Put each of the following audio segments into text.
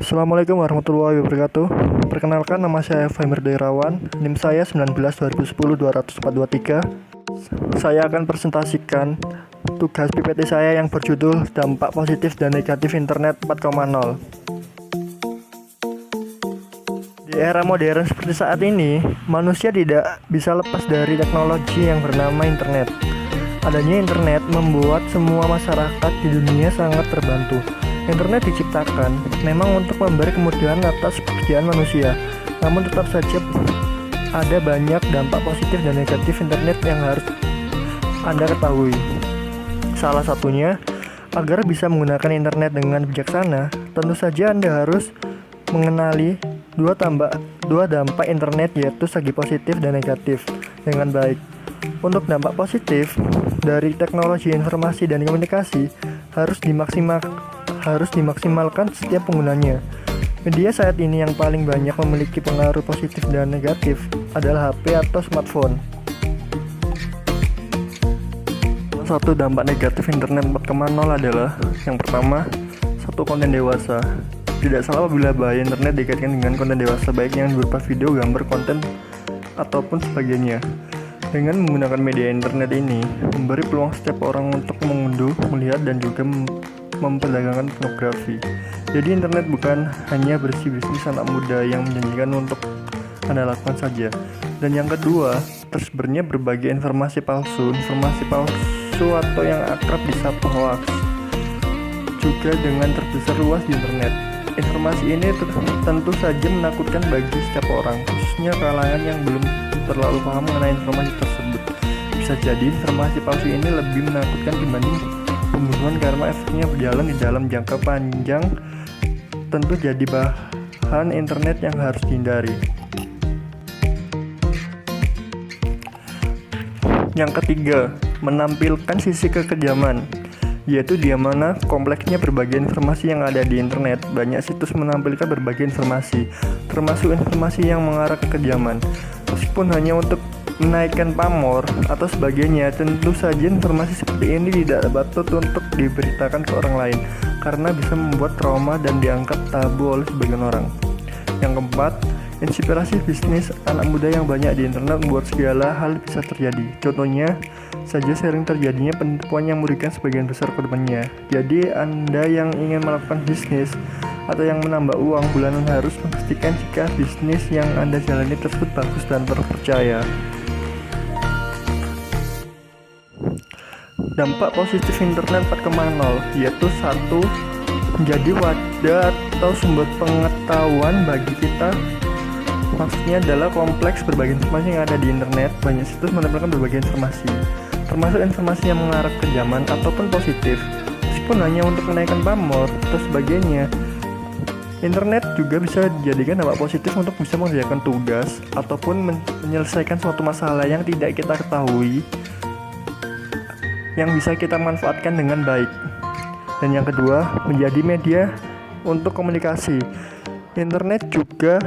Assalamualaikum warahmatullahi wabarakatuh. Perkenalkan, nama saya Fahmi Dairawan. NIM saya 19 2010 20423. Saya akan presentasikan tugas PPT saya yang berjudul Dampak Positif dan Negatif Internet 4.0. Di era modern seperti saat ini, manusia tidak bisa lepas dari teknologi yang bernama internet. Adanya internet membuat semua masyarakat di dunia sangat terbantu. Internet diciptakan memang untuk memberi kemudahan atas pekerjaan manusia, namun tetap saja ada banyak dampak positif dan negatif internet yang harus Anda ketahui. Salah satunya, agar bisa menggunakan internet dengan bijaksana, tentu saja Anda harus mengenali dua dampak internet, yaitu segi positif dan negatif dengan baik. Untuk dampak positif dari teknologi informasi dan komunikasi harus dimaksimalkan setiap penggunanya. Media saat ini yang paling banyak memiliki pengaruh positif dan negatif adalah HP atau smartphone. Satu dampak negatif internet 4.0 adalah yang pertama, satu konten dewasa. Tidak salah apabila bahaya internet dikaitkan dengan konten dewasa, baik yang berupa video, gambar, konten, ataupun sebagainya. Dengan menggunakan media internet ini, memberi peluang setiap orang untuk mengunduh, melihat, dan juga memperdagangkan pornografi. Jadi internet bukan hanya bersih bisnis anak muda yang menjanjikan untuk Anda lakukan saja. Dan yang kedua, tersebarnya berbagai informasi palsu atau yang akrab disapa hoax juga dengan terbesar luas di internet. Informasi ini tentu saja menakutkan bagi setiap orang, khususnya kalangan yang belum terlalu paham mengenai informasi tersebut. Bisa jadi informasi palsu ini lebih menakutkan dibanding pembunuhan karena efeknya berjalan di dalam jangka panjang. Tentu jadi bahan internet yang harus dihindari. Yang ketiga, menampilkan sisi kekejaman, yaitu di mana kompleksnya berbagai informasi yang ada di internet. Banyak situs menampilkan berbagai informasi, termasuk informasi yang mengarah ke kekejaman. Meskipun hanya untuk menaikkan pamor atau sebagainya, tentu saja informasi seperti ini tidak patut untuk diberitakan ke orang lain karena bisa membuat trauma dan dianggap tabu oleh sebagian orang. Yang keempat, inspirasi bisnis anak muda yang banyak di internet membuat segala hal bisa terjadi. Contohnya saja sering terjadinya penipuan yang merugikan sebagian besar korbannya. Jadi Anda yang ingin melakukan bisnis atau yang menambah uang bulanan harus memastikan jika bisnis yang Anda jalani tersebut bagus dan terpercaya. Dampak positif internet 4.0 yaitu satu, menjadi wadah atau sumber pengetahuan bagi kita. Maksudnya adalah kompleks berbagai informasi yang ada di internet. Banyak situs menampilkan berbagai informasi, termasuk informasi yang mengarah ke kejaman ataupun positif, meskipun hanya untuk menaikkan pamor atau sebagainya. Internet juga bisa dijadikan dampak positif untuk bisa mengerjakan tugas ataupun menyelesaikan suatu masalah yang tidak kita ketahui, yang bisa kita manfaatkan dengan baik. Dan yang kedua, menjadi media untuk komunikasi. Internet juga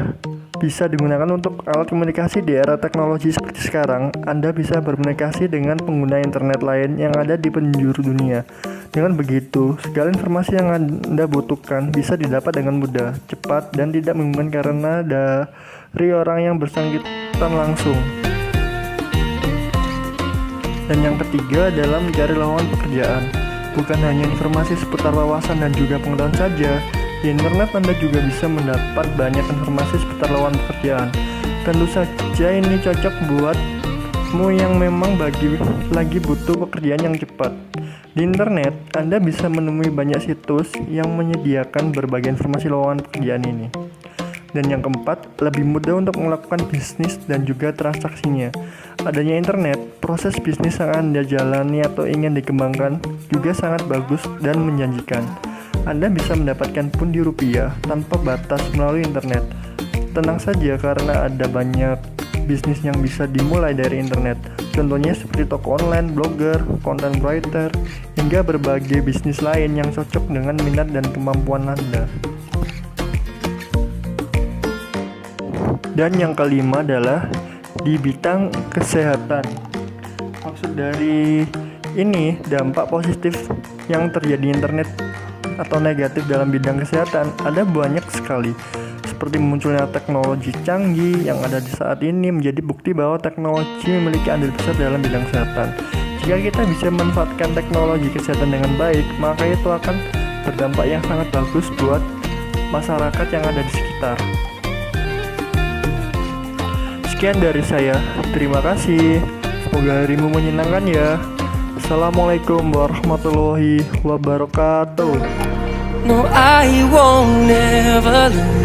bisa digunakan untuk alat komunikasi di era teknologi seperti sekarang. Anda bisa berkomunikasi dengan pengguna internet lain yang ada di penjuru dunia. Dengan begitu, segala informasi yang Anda butuhkan bisa didapat dengan mudah, cepat, dan tidak membingungkan karena dari orang yang bersangkutan langsung. Dan yang ketiga adalah mencari lowongan pekerjaan. Bukan hanya informasi seputar wawasan dan juga pengetahuan saja. Di internet Anda juga bisa mendapat banyak informasi seputar lowongan pekerjaan. Tentu saja ini cocok buatmu yang memang lagi butuh pekerjaan yang cepat. Di internet Anda bisa menemui banyak situs yang menyediakan berbagai informasi lowongan pekerjaan ini. Dan yang keempat, lebih mudah untuk melakukan bisnis dan juga transaksinya. Adanya internet, proses bisnis yang Anda jalani atau ingin dikembangkan juga sangat bagus dan menjanjikan. Anda bisa mendapatkan pundi rupiah tanpa batas melalui internet. Tenang saja karena ada banyak bisnis yang bisa dimulai dari internet. Contohnya seperti toko online, blogger, content writer, hingga berbagai bisnis lain yang cocok dengan minat dan kemampuan Anda. Dan yang kelima adalah di bidang kesehatan. Maksud dari ini dampak positif yang terjadi di internet atau negatif dalam bidang kesehatan ada banyak sekali. Seperti munculnya teknologi canggih yang ada di saat ini menjadi bukti bahwa teknologi memiliki andil besar dalam bidang kesehatan. Jika kita bisa memanfaatkan teknologi kesehatan dengan baik, maka itu akan berdampak yang sangat bagus buat masyarakat yang ada di sekitar. Sekian dari saya, terima kasih. Semoga harimu menyenangkan ya. Assalamualaikum warahmatullahi wabarakatuh. No, I won't never learn.